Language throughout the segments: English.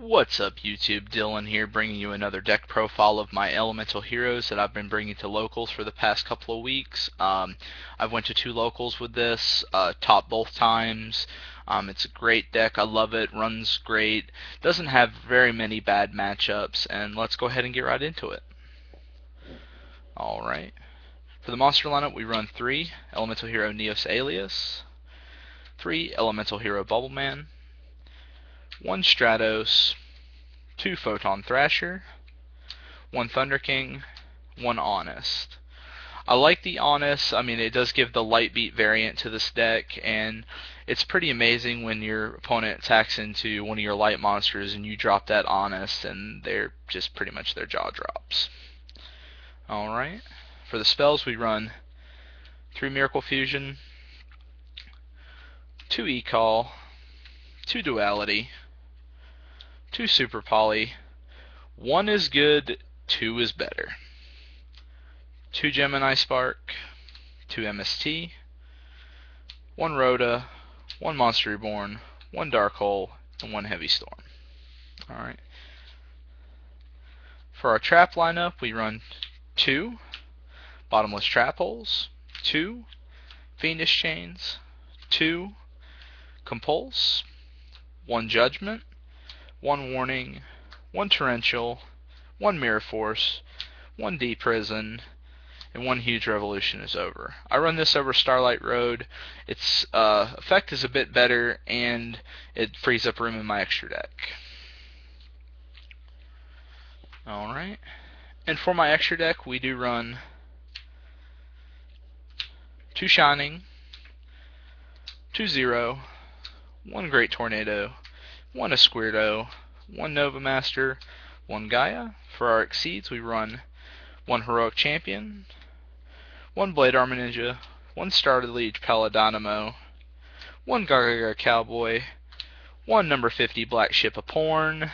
What's up YouTube, Dylan here bringing you another deck profile of my elemental heroes that I've been bringing to locals for the past couple of weeks. I've went to 2 locals with this, top both times. It's a great deck, I love it, runs great, doesn't have very many bad matchups, and let's go ahead and get right into it. Alright, for the monster lineup we run 3 elemental hero Neos Alius, 3 elemental hero Bubbleman, 1 Stratos, 2 Photon Thrasher, 1 Thunder King, 1 Honest. I like the Honest. I mean, it does give the light beat variant to this deck, and it's pretty amazing when your opponent attacks into one of your light monsters and you drop that Honest, and they're just pretty much their jaw drops. Alright, for the spells we run 3 Miracle Fusion, 2 E-Call, 2 Duality, 2 Super Poly, 1 is good, 2 is better, 2 Gemini Spark, 2 MST, 1 Rhoda, 1 Monster Reborn, 1 Dark Hole, and 1 Heavy Storm. Alright. For our trap lineup, we run 2 Bottomless Trap Holes, 2 Fiendish Chains, 2 Compulse, 1 Judgment, 1 Warning, 1 Torrential, 1 Mirror Force, 1 Deep Prison, and 1 Huge Revolution is over. I run this over Starlight Road. Its effect is a bit better, and it frees up room in my extra deck. Alright, and for my extra deck we do run 2 Shining, 2 Zero, 1 Great Tornado, 1 Esquirto, 1 Nova Master, 1 Gaia. For our Exceeds we run 1 Heroic Champion, 1 Blade Armor Ninja, 1 Starter Liege Paladonimo, 1 Gargara Cowboy, 1 number 50 Black Ship of Porn,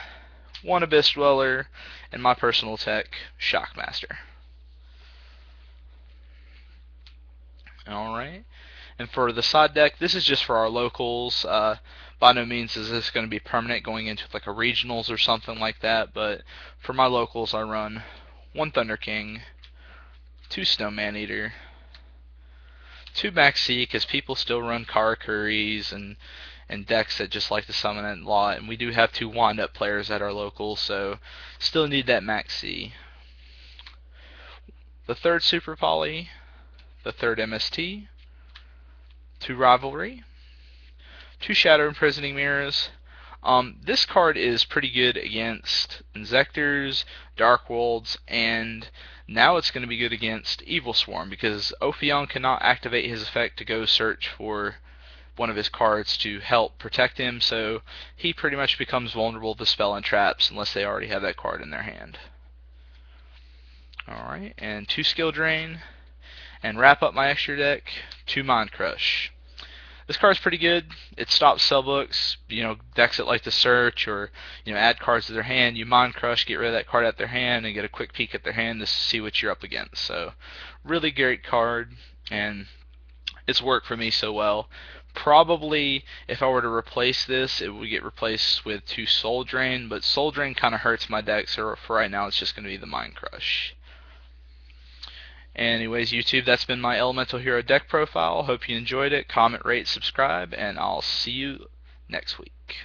1 Abyss Dweller, and my personal tech, Shockmaster. Alright, and for the side deck, this is just for our locals. By no means is this going to be permanent going into like a regionals or something like that, but for my locals I run 1 Thunder King, 2 Snow Maneater, 2 Maxi, because people still run Karakuris and decks that just like to summon it a lot, and we do have 2 Wind Up players at our locals, so still need that Maxi. The 3rd Super Poly, the 3rd MST, 2 Rivalry, 2 Shadow Imprisoning Mirrors. This card is pretty good against Inzectors, Dark Worlds, and now it's going to be good against Evil Swarm, because Ophion cannot activate his effect to go search for one of his cards to help protect him, so he pretty much becomes vulnerable to spell and traps unless they already have that card in their hand. Alright, and 2 Skill Drain, and wrap up my extra deck, 2 Mind Crush. This card's pretty good. It stops spellbooks, decks that like to search or add cards to their hand. You Mind Crush, get rid of that card at their hand, and get a quick peek at their hand to see what you're up against. So, really great card, and it's worked for me so well. Probably, if I were to replace this, it would get replaced with 2 Soul Drain, but Soul Drain kind of hurts my deck, so for right now it's just going to be the Mind Crush. Anyways, YouTube, that's been my Elemental Hero deck profile. Hope you enjoyed it. Comment, rate, subscribe, and I'll see you next week.